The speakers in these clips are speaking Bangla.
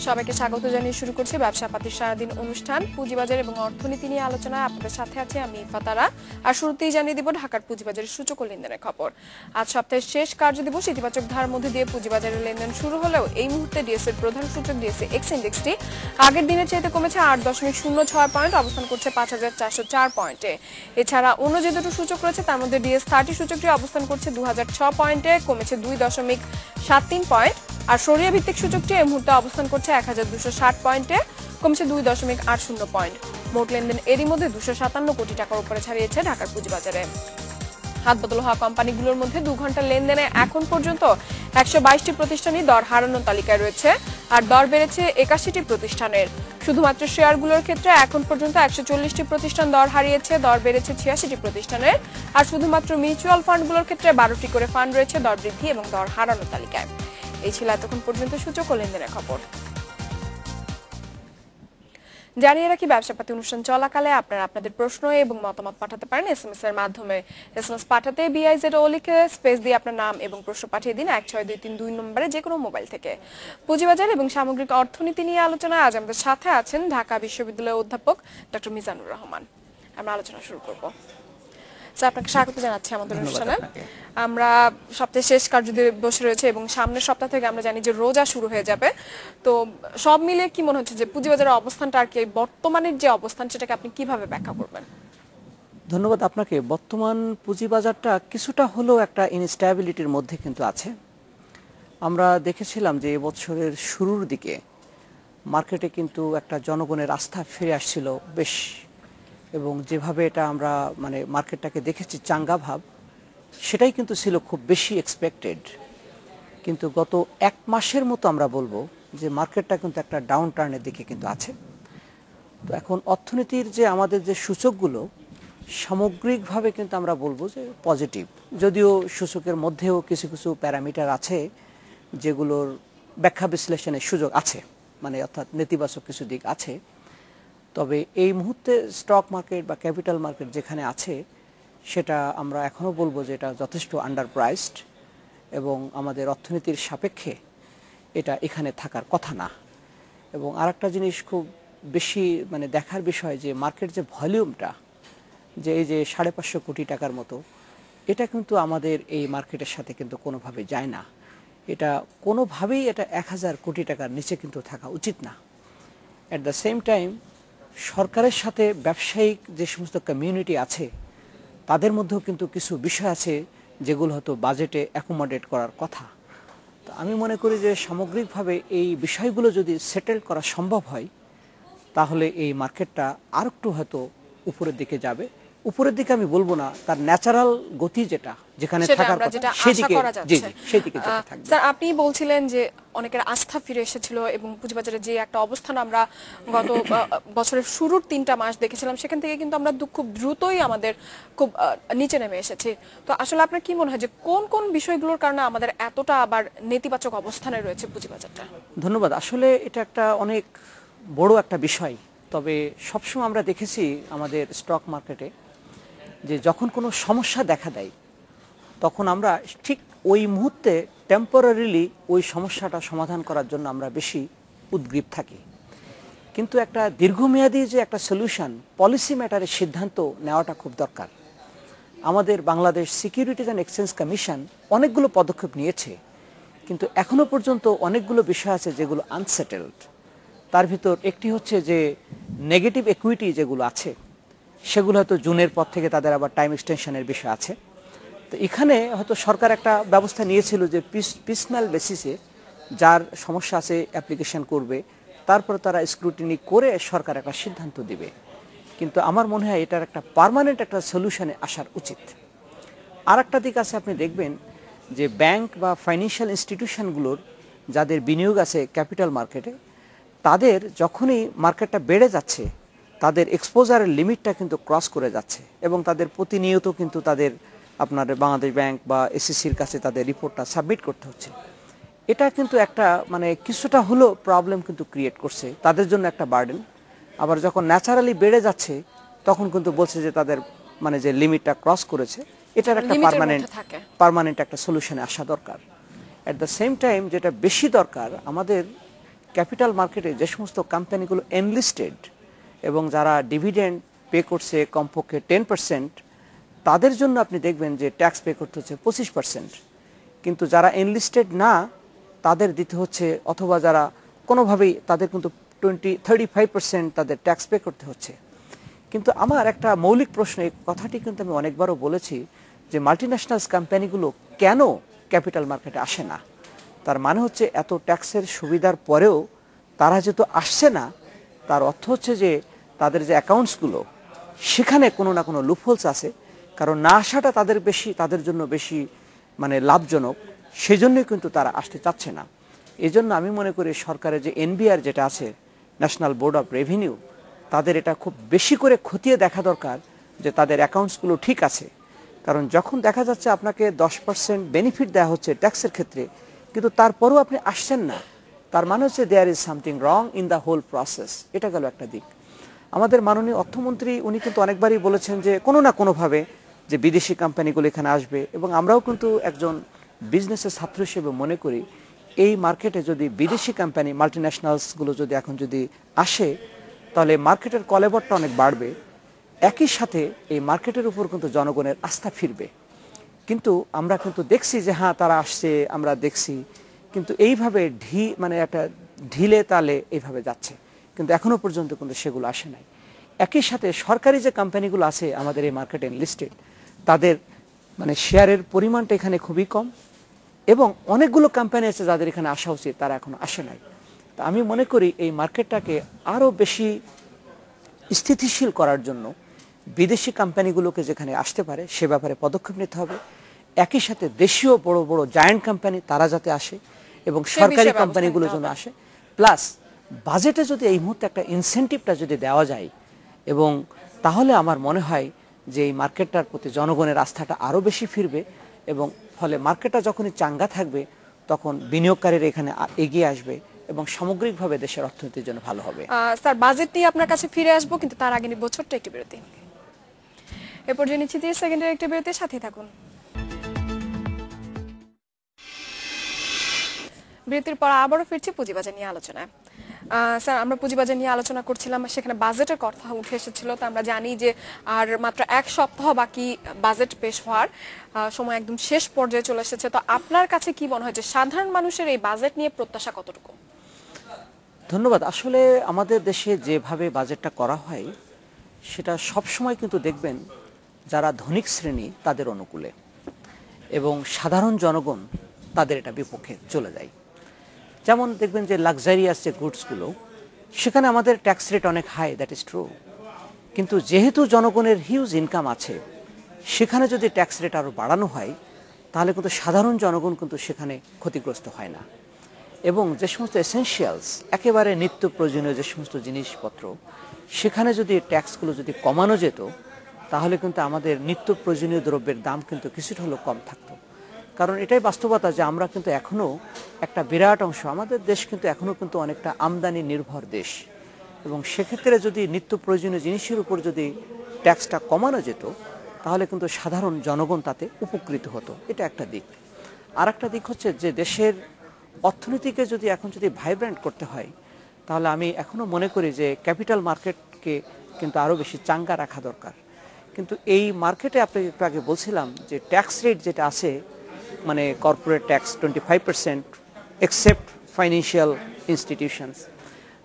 সবাইকে স্বাগত জানিয়ে শুরু করছি ব্যবসা পাতির সারাদিন অনুষ্ঠান। পুঁজিবাজার এবং অর্থনীতি নিয়ে আলোচনায় আপনাদের সাথে আছি আমি ফাতারা। আর শুরুতেই জানিয়ে দিব ঢাকার পুঁজিবাজারের সূচক ও লেনদেনের খবর। আজ সপ্তাহের শেষ কার্যদিবস, ইতিবাচক ধারার মধ্যে দিয়ে পুঁজিবাজারের লেনদেন শুরু হলেও এই মুহূর্তে ডিএসইর প্রধান সূচক ডিএসই এক্স ইন্ডেক্সটি আগের দিনের চাইতে কমেছে 8.06 পয়েন্ট, অবস্থান করছে 5404 পয়েন্টে। এছাড়া অন্য যে দুটো সূচক রয়েছে তার মধ্যে ডিএস30 সূচকটি অবস্থান করছে 2006 পয়েন্টে, কমেছে 2.73 পয়েন্ট। আর সরিয়া ভিত্তিক সূচকটি এই মুহূর্তে অবস্থান করছে 1260 পয়েন্টে, কমছে 2.80 পয়েন্ট। মোট লেনদেন এরই মধ্যে 257 কোটি টাকার উপরে ছাড়িয়েছে ঢাকার পুঁজিবাজারে। হাত বদল হওয়া কোম্পানিগুলোর মধ্যে 2 ঘন্টার লেনদেনে এখন পর্যন্ত 122টি প্রতিষ্ঠানই দর হারানোর তালিকায় রয়েছে, আর দর বেড়েছে 81টি প্রতিষ্ঠানের। শুধুমাত্র শেয়ারগুলোর ক্ষেত্রে এখন পর্যন্ত 140টি প্রতিষ্ঠান দর হারিয়েছে, দর বেড়েছে 86টি প্রতিষ্ঠানের। আর শুধুমাত্র মিউচুয়াল ফান্ডগুলোর ক্ষেত্রে 12টি করে ফান্ড রয়েছে দর বৃদ্ধি এবং দর হারানোর তালিকায়। এই ছিল এতক্ষণ পর্যন্ত সূচক ও লেনদেনের খবর। জানিয়ে রাখি, ব্যবসাপাতি অনুষ্ঠান চলাকালে আপনারা আপনাদের প্রশ্ন এবং মতামত পাঠাতে পারেন এসএমএস এর মাধ্যমে। এসএমএস পাঠাতে BIZO লিখে স্পেস দিয়ে আপনার নাম এবং প্রশ্ন পাঠিয়ে দিন 16332 নম্বরে যে কোনো মোবাইল থেকে। পুঁজিবাজার এবং সামগ্রিক অর্থনীতি নিয়ে আলোচনায় আজ আমাদের সাথে আছেন ঢাকা বিশ্ববিদ্যালয়ের অধ্যাপক ডক্টর মিজানুর রহমান। আমরা আলোচনা শুরু করব। আপনাকে স্বাগত জানাচ্ছি আমাদের অনুষ্ঠানে। আমরা সপ্তাহের শেষ কার্যদিবসে রয়েছে এবং সামনের সপ্তাহ থেকে আমরা জানি যে রোজা শুরু হয়ে যাবে। তো সব মিলিয়ে কি মনে হচ্ছে যে পুঁজিবাজারের অবস্থানটা আর কি বর্তমানের যে অবস্থান সেটাকে আপনি কিভাবে ব্যাখ্যা করবেন? ধন্যবাদ আপনাকে। বর্তমান পুঁজিবাজারটা কিছুটা হলেও একটা ইনস্ট্যাবিলিটির মধ্যে কিন্তু আছে। আমরা দেখেছিলাম যে এবছরের শুরুর দিকে মার্কেটে কিন্তু একটা জনগণের আস্থা ফিরে আসছিল বেশ, এবং যেভাবে এটা আমরা মার্কেটটাকে দেখেছি চাঙ্গা ভাব, সেটাই কিন্তু ছিল খুব বেশি এক্সপেক্টেড। কিন্তু গত এক মাসের মতো আমরা বলবো যে মার্কেটটা কিন্তু একটা ডাউন টার্নের দিকে কিন্তু আছে। তো এখন অর্থনীতির যে আমাদের যে সূচকগুলো সামগ্রিকভাবে কিন্তু আমরা বলবো যে পজিটিভ, যদিও সূচকের মধ্যেও কিছু কিছু প্যারামিটার আছে যেগুলোর ব্যাখ্যা বিশ্লেষণের সুযোগ আছে, অর্থাৎ নেতিবাচক কিছু দিক আছে। তবে এই মুহূর্তে স্টক মার্কেট বা ক্যাপিটাল মার্কেট যেখানে আছে সেটা আমরা এখনও বলবো যে এটা যথেষ্ট আন্ডার প্রাইসড, এবং আমাদের অর্থনীতির সাপেক্ষে এটা এখানে থাকার কথা না। এবং আরেকটা জিনিস খুব বেশি দেখার বিষয় যে মার্কেট যে ভলিউমটা, যে এই যে 550 কোটি টাকার মতো, এটা কিন্তু আমাদের এই মার্কেটের সাথে কিন্তু কোনোভাবে যায় না। এটা কোনোভাবেই এটা 1000 কোটি টাকার নিচে কিন্তু থাকা উচিত না। অ্যাট দ্য সেম টাইম সরকারের সাথে ব্যবসায়িক যে সমস্ত কমিউনিটি আছে তাদের মধ্যেও কিন্তু কিছু বিষয় আছে যেগুলো হয়তো বাজেটে অ্যাকোমোডেট করার কথা। তো আমি মনে করি যে সামগ্রিকভাবে এই বিষয়গুলো যদি সেটেল করা সম্ভব হয় তাহলে এই মার্কেটটা আর একটু হয়তো উপরের দিকে যাবে। উপরের দিকে আমি বলবো না, তার ন্যাচারাল গতি যেখানে থাকার কথা সেদিকে থাকবে। স্যার, আপনি বলছিলেন যে অনেকের আস্থা ফিরে এসেছিল এবং পুঁজিবাজারে যে একটা অবস্থান আমরা গত বছরের শুরুর 3টা মাস দেখেছিলাম সেখান থেকে কিন্তু আমরা খুব দ্রুতই আমাদের খুব নিচে নেমে এসেছি। তো আসলে আপনার কি মনে হয় যে কোন কোন বিষয়গুলোর কারণে আমাদের এতটা আবার নেতিবাচক অবস্থানে রয়েছে পুঁজিবাজারটা? ধন্যবাদ। আসলে এটা একটা অনেক বড় একটা বিষয়। তবে সবসময় আমরা দেখেছি আমাদের স্টক মার্কেটে যে যখন কোনো সমস্যা দেখা দেয় তখন আমরা ঠিক ওই মুহূর্তে টেম্পোরারিলি ওই সমস্যাটা সমাধান করার জন্য আমরা বেশি উদ্গ্রীব থাকি। কিন্তু একটা দীর্ঘমেয়াদী যে একটা সলিউশন, পলিসি ম্যাটারের সিদ্ধান্ত নেওয়াটা খুব দরকার। আমাদের Bangladesh securities and exchange commission অনেকগুলো পদক্ষেপ নিয়েছে, কিন্তু এখনো পর্যন্ত অনেকগুলো বিষয় আছে যেগুলো আনসেটেলড। তার ভিতর একটি হচ্ছে যে নেগেটিভ ইকুইটি যেগুলো আছে সেগুলো হয়তো জুনের পর থেকে তাদের আবার টাইম এক্সটেনশনের বিষয় আছে। তো এখানে হয়তো সরকার একটা ব্যবস্থা নিয়েছিল যে পিসনাল বেসিসে যার সমস্যা আছে অ্যাপ্লিকেশন করবে, তারপর তারা স্ক্রুটিনি করে সরকার একটা সিদ্ধান্ত দিবে। কিন্তু আমার মনে হয় এটার একটা পার্মানেন্ট একটা সলিউশনে আসার উচিত। আর একটা দিক আছে, আপনি দেখবেন যে ব্যাংক বা ফাইন্যান্সিয়াল ইনস্টিটিউশনগুলোর যাদের বিনিয়োগ আছে ক্যাপিটাল মার্কেটে, তাদের যখনই মার্কেটটা বেড়ে যাচ্ছে তাদের এক্সপোজারের লিমিটটা কিন্তু ক্রস করে যাচ্ছে, এবং তাদের প্রতিনিয়ত কিন্তু তাদের আপনার বাংলাদেশ ব্যাংক বা এসএসসির কাছে তাদের রিপোর্টটা সাবমিট করতে হচ্ছে। এটা কিন্তু একটা কিছুটা হলো প্রবলেম কিন্তু ক্রিয়েট করছে তাদের জন্য, একটা বার্ডেন। আবার যখন ন্যাচারালি বেড়ে যাচ্ছে তখন কিন্তু বলছে যে তাদের যে লিমিটটা ক্রস করেছে, এটার একটা পার্মানেন্ট একটা সলিউশনে আসা দরকার। অ্যাট দ্য সেম টাইম যেটা বেশি দরকার, আমাদের ক্যাপিটাল মার্কেটে যে সমস্ত কোম্পানিগুলো এনলিস্টেড এবং যারা ডিভিডেন্ড পে করছে কমপক্ষে 10%, তাদের জন্য আপনি দেখবেন যে ট্যাক্স পে করতে হচ্ছে 25%। কিন্তু যারা এনলিস্টেড না তাদের দিতে হচ্ছে, অথবা যারা কোনোভাবেই, তাদের কিন্তু 35% তাদের ট্যাক্স পে করতে হচ্ছে। কিন্তু আমার একটা মৌলিক প্রশ্ন, এই কথাটি কিন্তু আমি অনেকবারও বলেছি, যে মাল্টিন্যাশনালস কোম্পানিগুলো কেন ক্যাপিটাল মার্কেটে আসে না? তার মানে হচ্ছে এত ট্যাক্সের সুবিধার পরেও তারা যেহেতু আসছে না, তার অর্থ হচ্ছে যে তাদের যে অ্যাকাউন্টসগুলো সেখানে কোনো না কোনো লুপহোলস আছে। কারণ না আসাটা তাদের জন্য বেশি মানে লাভজনক, সেজন্যই কিন্তু তারা আসতে চাচ্ছে না। এই জন্য আমি মনে করি সরকারের যে এনবিআর যেটা আছে, ন্যাশনাল বোর্ড অফ রেভিনিউ, তাদের এটা খুব বেশি করে খতিয়ে দেখা দরকার যে তাদের অ্যাকাউন্টসগুলো ঠিক আছে। কারণ যখন দেখা যাচ্ছে আপনাকে 10% বেনিফিট দেওয়া হচ্ছে ট্যাক্সের ক্ষেত্রে, কিন্তু তারপরও আপনি আসছেন না, তার মানে হচ্ছে there is something wrong in the whole process. এটা গেল একটা দিক। আমাদের মাননীয় অর্থমন্ত্রী উনি কিন্তু অনেকবারই বলেছেন যে কোনো না কোনোভাবে যে বিদেশি কোম্পানিগুলো এখানে আসবে, এবং আমরাও কিন্তু একজন বিজনেসের ছাত্র হিসেবে মনে করি এই মার্কেটে যদি বিদেশি কোম্পানি মাল্টিন্যাশনালসগুলো যদি এখন যদি আসে, তাহলে মার্কেটের কলেবরটা অনেক বাড়বে। একই সাথে এই মার্কেটের উপর কিন্তু জনগণের আস্থা ফিরবে। কিন্তু আমরা কিন্তু দেখছি যে হ্যাঁ তারা আসছে, আমরা দেখছি, কিন্তু এইভাবে মানে একটা ঢিলে তালে এইভাবে যাচ্ছে, কিন্তু এখনো পর্যন্ত কিন্তু সেগুলো আসে নাই। একই সাথে সরকারি যে কোম্পানিগুলো আছে আমাদের এই মার্কেটে লিস্টেড, তাদের মানে শেয়ারের পরিমাণটা এখানে খুবই কম, এবং অনেকগুলো কোম্পানি আছে যাদের এখানে আসা উচিত, তারা এখনো আসে নাই। তা আমি মনে করি এই মার্কেটটাকে আরও বেশি স্থিতিশীল করার জন্য বিদেশি কোম্পানিগুলোকে যেখানে আসতে পারে সে ব্যাপারে পদক্ষেপ নিতে হবে। একই সাথে দেশীয় বড় বড় জায়ান্ট কোম্পানি তারা যাতে আসে এবং সরকারি কোম্পানিগুলো যেন আসে। প্লাস বাজেটে যদি এই মুহূর্তে একটা ইনসেন্টিভটা যদি দেওয়া যায়, এবং তাহলে আমার মনে হয় যে এই মার্কেটটার প্রতি জনগণের আস্থাটা আরও বেশি ফিরবে, এবং ফলে মার্কেটটা যখনই চাঙ্গা থাকবে তখন বিনিয়োগকারীরা এখানে এগিয়ে আসবে এবং সামগ্রিকভাবে দেশের অর্থনীতির জন্য ভালো হবে। স্যার, বাজেট নিয়ে আপনার কাছে ফিরে আসবো, কিন্তু তার আগে নিব ছোট্ট একটি বিরতি। এরপর জেনে নিচ্ছি 30 সেকেন্ডের একটি বিরতি, সাথে থাকুন। বিরতির পর আবারও ফিরছি পুঁজিবাজার নিয়ে আলোচনায়। স্যার, আমরা পুঁজিবাজার নিয়ে আলোচনা করছিলাম, সেখানে বাজেটের কথা উঠে এসেছিল। তো আমরা জানি যে আর মাত্র 1 সপ্তাহ বাকি বাজেট পেশ হওয়ার, সময় একদম শেষ পর্যায়ে চলে এসেছে। তো আপনার কাছে কি মনে হয় যে সাধারণ মানুষের এই বাজেট নিয়ে প্রত্যাশা কতটুকু? ধন্যবাদ। আসলে আমাদের দেশে যেভাবে বাজেটটা করা হয় সেটা সবসময় কিন্তু দেখবেন যারা ধনিক শ্রেণী তাদের অনুকূলে, এবং সাধারণ জনগণ তাদের এটা বিপক্ষে চলে যায়। যেমন দেখবেন যে লাক্সারিয়াস যে গুডসগুলো, সেখানে আমাদের ট্যাক্স রেট অনেক হাই, দ্যাট ইজ ট্রু। কিন্তু যেহেতু জনগণের হিউজ ইনকাম আছে, সেখানে যদি ট্যাক্স রেট আরও বাড়ানো হয় তাহলে কিন্তু সাধারণ জনগণ কিন্তু সেখানে ক্ষতিগ্রস্ত হয় না। এবং যে সমস্ত এসেনশিয়ালস, একেবারে নিত্য প্রয়োজনীয় যে সমস্ত জিনিসপত্র, সেখানে যদি ট্যাক্সগুলো যদি কমানো যেত তাহলে কিন্তু আমাদের নিত্য প্রয়োজনীয় দ্রব্যের দাম কিন্তু কিছুটা হলেও কম থাকতো। কারণ এটাই বাস্তবতা যে আমরা কিন্তু এখনও একটা বিরাট অংশ, আমাদের দেশ কিন্তু এখনও কিন্তু অনেকটা আমদানি নির্ভর দেশ, এবং সেক্ষেত্রে যদি নিত্য প্রয়োজনীয় জিনিসের উপর যদি ট্যাক্সটা কমানো যেত তাহলে কিন্তু সাধারণ জনগণ তাতে উপকৃত হতো। এটা একটা দিক। আর একটা দিক হচ্ছে যে দেশের অর্থনীতিকে যদি এখন যদি ভাইব্রেন্ট করতে হয়, তাহলে আমি এখনও মনে করি যে ক্যাপিটাল মার্কেটকে কিন্তু আরও বেশি চাঙ্গা রাখা দরকার। কিন্তু এই মার্কেটে আপনি একটু আগে বলছিলাম যে ট্যাক্স রেট যেটা আছে, মানে corporate tax 25% except financial institutions,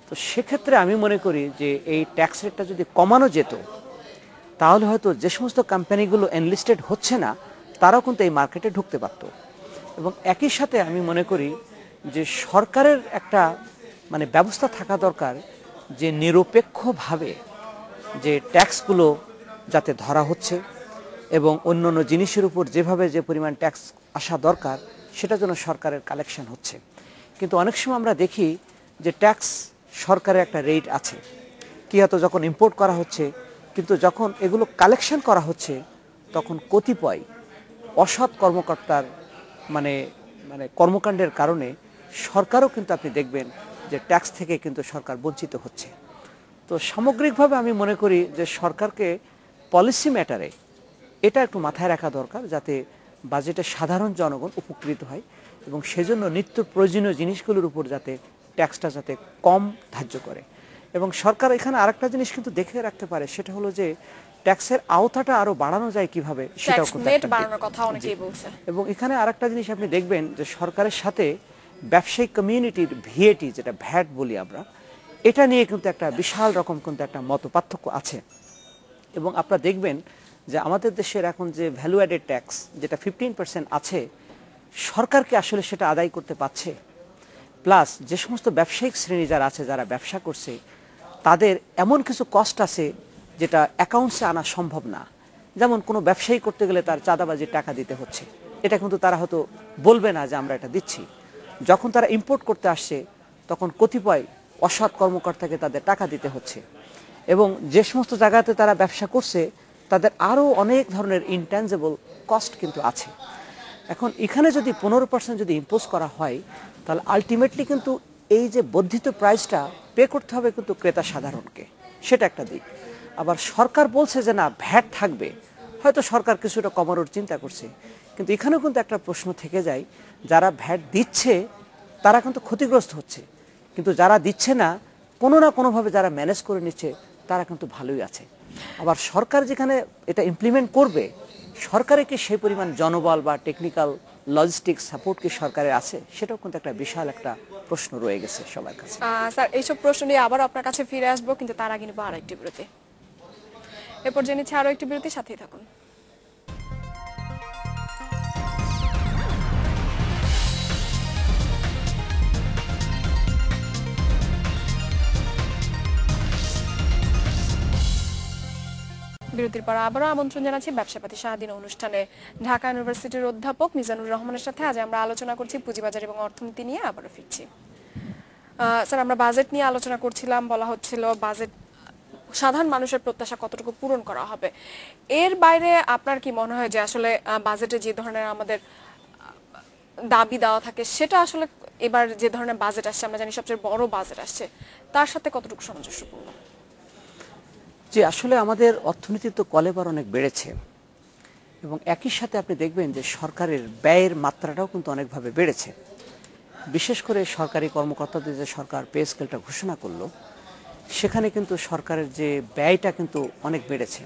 তো সেক্ষেত্রে আমি মনে করি যে এই ট্যাক্স রেটটা যদি কমানো যেত তাহলে হয়তো যে সমস্ত কোম্পানিগুলো এনলিস্টেড হচ্ছে না তারাও কিন্তু এই মার্কেটে ঢুকতে পারত। এবং একই সাথে আমি মনে করি যে সরকারের একটা মানে ব্যবস্থা থাকা দরকার যে নিরপেক্ষভাবে যে ট্যাক্সগুলো যাতে ধরা হচ্ছে, এবং অন্য অন্য জিনিসের উপর যেভাবে যে পরিমাণ ট্যাক্স আসা দরকার সেটা যেন সরকারের কালেকশন হচ্ছে। কিন্তু অনেক সময় আমরা দেখি যে ট্যাক্স সরকারের একটা রেট আছে, কি হয়তো যখন ইম্পোর্ট করা হচ্ছে, কিন্তু যখন এগুলো কালেকশন করা হচ্ছে তখন কতিপয় অসৎ কর্মকর্তার মানে মানে কর্মকাণ্ডের কারণে সরকারও কিন্তু আপনি দেখবেন যে ট্যাক্স থেকে কিন্তু সরকার বঞ্চিত হচ্ছে। তো সামগ্রিকভাবে আমি মনে করি যে সরকারকে পলিসি ম্যাটারে এটা একটু মাথায় রাখা দরকার যাতে বাজেটে সাধারণ জনগণ উপকৃত হয়, এবং সেজন্য নিত্য প্রয়োজনীয় জিনিসগুলোর উপর যাতে ট্যাক্সটা যাতে কম ধার্য করে। এবং সরকার এখানে আরেকটা জিনিস কিন্তু দেখে রাখতে পারে, সেটা হলো যে ট্যাক্সের আওতাটা আরো বাড়ানো যায় কিভাবে, সেটাও কিন্তু একটা দিক। বাড়ানোর কথা অনেকেই বলছে। এবং এখানে আরেকটা জিনিস আপনি দেখবেন যে সরকারের সাথে ব্যবসায়িক কমিউনিটির ভিএটি, যেটা ভ্যাট বলি আমরা, এটা নিয়ে কিন্তু একটা বিশাল রকম কিন্তু একটা মত পার্থক্য আছে। এবং আপনারা দেখবেন যে আমাদের দেশের এখন যে ভ্যালু অ্যাডেড ট্যাক্স যেটা 15% আছে, সরকারকে আসলে সেটা আদায় করতে পারছে? প্লাস যে সমস্ত ব্যবসায়িক শ্রেণী যারা আছে, যারা ব্যবসা করছে, তাদের এমন কিছু কস্ট আছে যেটা অ্যাকাউন্টসে আনা সম্ভব না। যেমন কোনো ব্যবসায়ী করতে গেলে তার চাঁদাবাজির টাকা দিতে হচ্ছে, এটা কিন্তু তারা হয়তো বলবে না যে আমরা এটা দিচ্ছি। যখন তারা ইম্পোর্ট করতে আসছে, তখন কতিপয় অসৎ কর্মকর্তাকে তাদের টাকা দিতে হচ্ছে। এবং যে সমস্ত জায়গাতে তারা ব্যবসা করছে, তাদের আরও অনেক ধরনের ইনট্যাঞ্জেবল কস্ট কিন্তু আছে। এখন এখানে যদি 15% যদি ইম্পোজ করা হয়, তাহলে আলটিমেটলি কিন্তু এই যে বর্ধিত প্রাইসটা পে করতে হবে কিন্তু ক্রেতা সাধারণকে, সেটা একটা দিক। আবার সরকার বলছে যে না, ভ্যাট থাকবে, হয়তো সরকার কিছুটা কমানোর চিন্তা করছে, কিন্তু এখানেও কিন্তু একটা প্রশ্ন থেকে যায়, যারা ভ্যাট দিচ্ছে তারা কিন্তু ক্ষতিগ্রস্ত হচ্ছে, কিন্তু যারা দিচ্ছে না, কোনো না কোনোভাবে যারা ম্যানেজ করে নিচ্ছে, তারা কিন্তু ভালোই আছে। আবার সরকার যেখানে এটা ইমপ্লিমেন্ট করবে, সরকারে কি সেই পরিমাণ জনবল বা টেকনিক্যাল লজিস্টিক সাপোর্ট কি সরকারের আছে, সেটাও কিন্তু একটা বিশাল একটা প্রশ্ন রয়ে গেছে সবার কাছে। স্যার, এইসব প্রশ্ন নিয়ে আবার আপনার কাছে ফিরে আসবো, কিন্তু তার আগে নিব আরেকটি বিরতি। এরপর জেনেছি আরো একটি বিরতি, সাথেই থাকুন। বিরতির পর আবারও আমন্ত্রণ জানাচ্ছি ব্যবসাপাতি সারাদিন অনুষ্ঠানে। ঢাকা ইউনিভার্সিটির অধ্যাপক মিজানুর রহমানের সাথে আজ আমরা আলোচনা করছি পুঁজিবাজার এবং অর্থনীতি নিয়ে। আবারও ফিরছি। স্যার, আমরা বাজেট নিয়ে আলোচনা করছিলাম, বলা হচ্ছিল বাজেট সাধারণ মানুষের প্রত্যাশা কতটুকু পূরণ করা হবে। এর বাইরে আপনার কি মনে হয় যে আসলে বাজেটে যে ধরনের আমাদের দাবি দেওয়া থাকে, সেটা আসলে এবার যে ধরনের বাজেট আসছে, আমরা জানি সবচেয়ে বড় বাজেট আসছে, তার সাথে কতটুকু সামঞ্জস্যপূর্ণ? যে আসলে আমাদের অর্থনীতি তো কলেবার অনেক বেড়েছে, এবং একই সাথে আপনি দেখবেন যে সরকারের ব্যয়ের মাত্রাটাও কিন্তু অনেকভাবে বেড়েছে। বিশেষ করে সরকারি কর্মকর্তাদের যে সরকার পে স্কেলটা ঘোষণা করলো, সেখানে কিন্তু সরকারের যে ব্যয়টা কিন্তু অনেক বেড়েছে।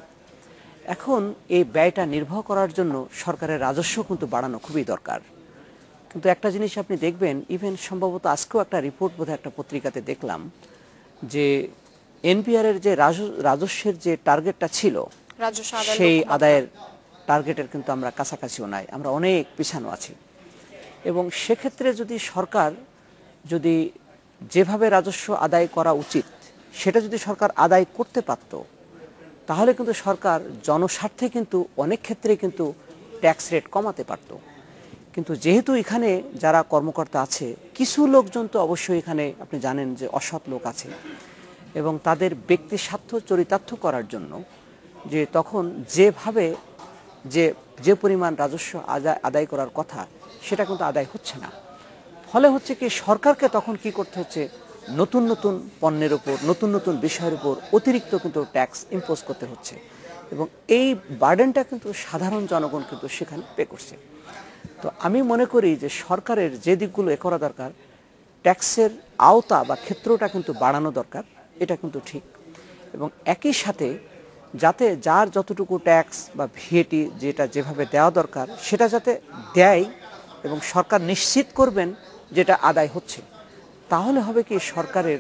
এখন এই ব্যয়টা নির্বাহ করার জন্য সরকারের রাজস্ব কিন্তু বাড়ানো খুবই দরকার। কিন্তু একটা জিনিস আপনি দেখবেন, ইভেন সম্ভবত আজকেও একটা রিপোর্ট বোধহয় একটা পত্রিকাতে দেখলাম, যে এনপিআর এর যে রাজস্বের যে টার্গেটটা ছিল, সেই আদায়ের টার্গেটের কিন্তু আমরা কাছাকাছিও নাই, আমরা অনেক পিছানো আছি। এবং সেক্ষেত্রে যদি সরকার যদি যেভাবে রাজস্ব আদায় করা উচিত, সেটা যদি সরকার আদায় করতে পারত, তাহলে কিন্তু সরকার জনস্বার্থে কিন্তু অনেক ক্ষেত্রে কিন্তু ট্যাক্স রেট কমাতে পারত। কিন্তু যেহেতু এখানে যারা কর্মকর্তা আছে, কিছু লোকজন তো অবশ্যই এখানে আপনি জানেন যে অসৎ লোক আছে, এবং তাদের ব্যক্তি স্বার্থ চরিতার্থ করার জন্য যে তখন যেভাবে যে পরিমাণ রাজস্ব আদায় করার কথা, সেটা কিন্তু আদায় হচ্ছে না। ফলে হচ্ছে কি, সরকারকে তখন কি করতে হচ্ছে, নতুন নতুন পণ্যের উপর, নতুন নতুন বিষয়ের উপর অতিরিক্ত কিন্তু ট্যাক্স ইম্পোজ করতে হচ্ছে, এবং এই বার্ডেনটা কিন্তু সাধারণ জনগণ কিন্তু সেখানে পে করছে। তো আমি মনে করি যে সরকারের যে দিকগুলো করা দরকার, ট্যাক্সের আওতা বা ক্ষেত্রটা কিন্তু বাড়ানো দরকার, এটা কিন্তু ঠিক। এবং একই সাথে যাতে যার যতটুকু ট্যাক্স বা ভিএটি যেটা যেভাবে দেওয়া দরকার, সেটা যাতে দেয়, এবং সরকার নিশ্চিত করবেন যেটা আদায় হচ্ছে, তাহলে হবে কি সরকারের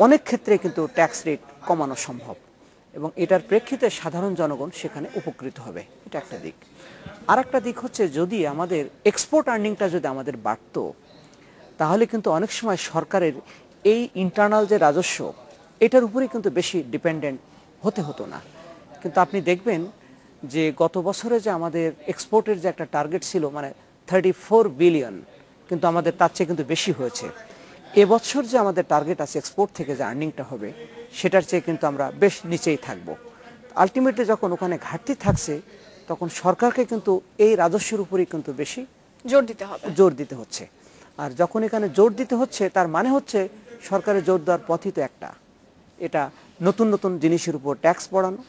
অনেক ক্ষেত্রে কিন্তু ট্যাক্স রেট কমানো সম্ভব, এবং এটার প্রেক্ষিতে সাধারণ জনগণ সেখানে উপকৃত হবে। এটা একটা দিক। আর একটা দিক হচ্ছে, যদি আমাদের এক্সপোর্ট আর্নিংটা যদি আমাদের বাড়তো, তাহলে কিন্তু অনেক সময় সরকারের এই ইন্টারনাল যে রাজস্ব, এটার উপরেই কিন্তু বেশি ডিপেন্ডেন্ট হতে হতো না। কিন্তু আপনি দেখবেন যে গত বছরে যে আমাদের এক্সপোর্টের যে একটা টার্গেট ছিল, মানে 34 বিলিয়ন, কিন্তু আমাদের তার চেয়ে কিন্তু বেশি হয়েছে। এবছর যে আমাদের টার্গেট আছে এক্সপোর্ট থেকে যে আর্নিংটা হবে, সেটার চেয়ে কিন্তু আমরা বেশ নিচেই থাকবো। আলটিমেটলি যখন ওখানে ঘাটতি থাকছে, তখন সরকারকে কিন্তু এই রাজস্বের উপরেই কিন্তু বেশি জোর দিতে হচ্ছে। আর যখন এখানে জোর দিতে হচ্ছে, তার মানে হচ্ছে সরকারের জোর দেওয়ার পথই তো একটা, এটা নতুন নতুন জিনিসের উপর ট্যাক্স বাড়ানো,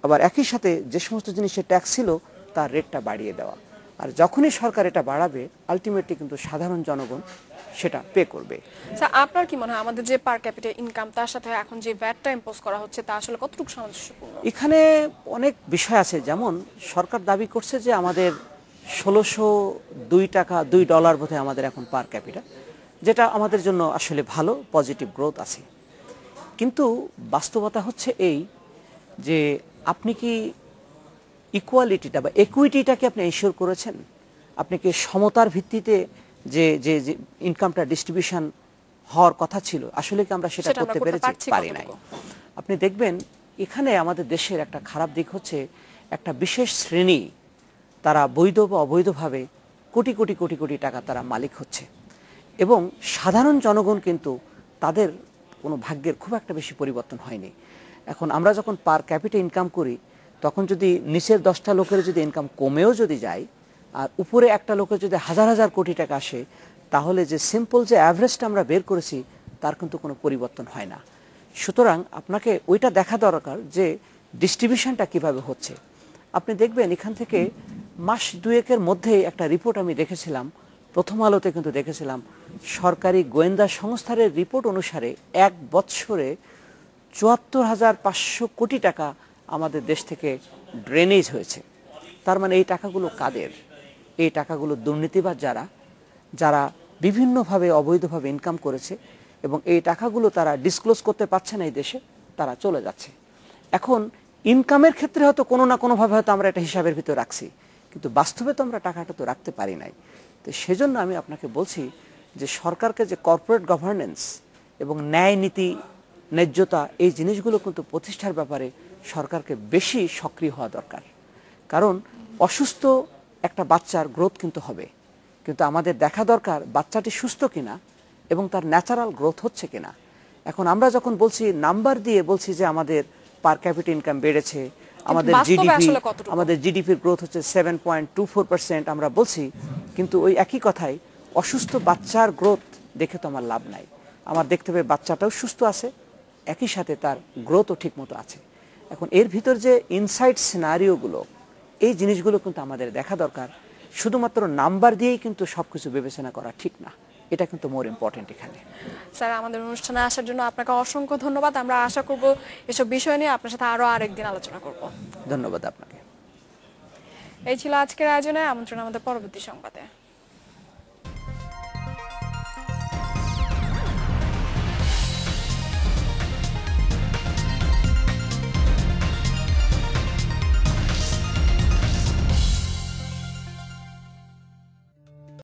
আবার একই সাথে যে সমস্ত জিনিসের ট্যাক্স ছিল তার রেটটা বাড়িয়ে দেওয়া। আর যখনই সরকার এটা বাড়াবে, আলটিমেটলি কিন্তু সাধারণ জনগণ সেটা পে করবে। স্যার আপনার কি মনে হয় আমাদের যে পার ক্যাপিটা ইনকাম তার সাথে এখন যে ভ্যাটটা ইম্পোজ করা হচ্ছে তা আসলে কতটুকু সামঞ্জস্যপূর্ণ? এখানে অনেক বিষয় আছে, যেমন সরকার দাবি করছে যে আমাদের 1602 টাকা $2 বোধহয় আমাদের এখন পার ক্যাপিটা, যেটা আমাদের জন্য আসলে ভালো, পজিটিভ গ্রোথ আছে। কিন্তু বাস্তবতা হচ্ছে এই যে আপনি কি ইকুয়ালিটিটা বা একুইটিটাকে আপনি এনশিওর করেছেন? আপনি কি সমতার ভিত্তিতে যে যে যে ইনকামটা ডিস্ট্রিবিউশন হওয়ার কথা ছিল, আসলে কি আমরা সেটা করতে পেরেছি? পারি নাই। আপনি দেখবেন এখানে আমাদের দেশের একটা খারাপ দিক হচ্ছে একটা বিশেষ শ্রেণী, তারা বৈধ বা অবৈধভাবে কোটি কোটি কোটি কোটি টাকা তারা মালিক হচ্ছে, এবং সাধারণ জনগণ কিন্তু তাদের কোনো ভাগ্যের খুব একটা বেশি পরিবর্তন হয়নি। এখন আমরা যখন পার ক্যাপিটা ইনকাম করি, তখন যদি নিচের 10টা লোকের যদি ইনকাম কমেও যদি যায় আর উপরে একটা লোকের যদি হাজার হাজার কোটি টাকা আসে, তাহলে যে সিম্পল যে অ্যাভারেজটা আমরা বের করেছি তার কিন্তু কোনো পরিবর্তন হয় না। সুতরাং আপনাকে ওইটা দেখা দরকার যে ডিস্ট্রিবিউশনটা কিভাবে হচ্ছে। আপনি দেখবেন এখান থেকে মাস দুয়েকের মধ্যেই একটা রিপোর্ট আমি দেখেছিলাম, প্রথম আলোতে কিন্তু দেখেছিলাম, সরকারি গোয়েন্দা সংস্থার রিপোর্ট অনুসারে এক বৎসরে ৭৪,৫০০ কোটি টাকা আমাদের দেশ থেকে ড্রেনেজ হয়েছে। তার মানে এই টাকাগুলো কাদের? এই টাকাগুলো দুর্নীতিবাজ যারা যারা বিভিন্নভাবে অবৈধভাবে ইনকাম করেছে, এবং এই টাকাগুলো তারা ডিসক্লোজ করতে পারছে না এই দেশে, তারা চলে যাচ্ছে। এখন ইনকামের ক্ষেত্রে হয়তো কোনো না কোনোভাবে হয়তো আমরা এটা হিসাবের ভিতরে রাখছি, কিন্তু বাস্তবে তো আমরা টাকাটা তো রাখতে পারি নাই। তো সেজন্য আমি আপনাকে বলছি যে সরকারকে যে কর্পোরেট গভর্নেন্স এবং ন্যায় নীতি, ন্যায্যতা, এই জিনিসগুলো কিন্তু প্রতিষ্ঠার ব্যাপারে সরকারকে বেশি সক্রিয় হওয়া দরকার। কারণ অসুস্থ একটা বাচ্চার গ্রোথ কিন্তু হবে, কিন্তু আমাদের দেখা দরকার বাচ্চাটি সুস্থ কিনা এবং তার ন্যাচারাল গ্রোথ হচ্ছে কিনা। এখন আমরা যখন বলছি নাম্বার দিয়ে বলছি যে আমাদের পার ক্যাপিটা ইনকাম বেড়েছে, আমাদের জিডিপির গ্রোথ হচ্ছে 7.24%, আমরা বলছি, কিন্তু ওই একই কথাই অসুস্থ বাচ্চার গ্রোথ দেখে তো আমার লাভ নাই। আমার দেখতে হবে বাচ্চাটাও সুস্থ আছে, একই সাথে তার গ্রোথও ঠিক মতো আছে। এখন এর ভিতর যে ইনসাইড সিনারিওগুলো, এই জিনিসগুলো কিন্তু আমাদের দেখা দরকার। শুধুমাত্র নাম্বার দিয়েই কিন্তু সবকিছু বিবেচনা করা ঠিক না, এটা কিন্তু মোর ইম্পর্টেন্ট এখানে। স্যার আমাদের অনুষ্ঠানে আসার জন্য আপনাকে অসংখ্য ধন্যবাদ। আমরা আশা করব এসব বিষয় নিয়ে আপনার সাথে আরো আরেকদিন আলোচনা করব। ধন্যবাদ আপনাকে। এই ছিল আজকের আয়োজনে, আমন্ত্রণ আমাদের পরবর্তী সংবাদে।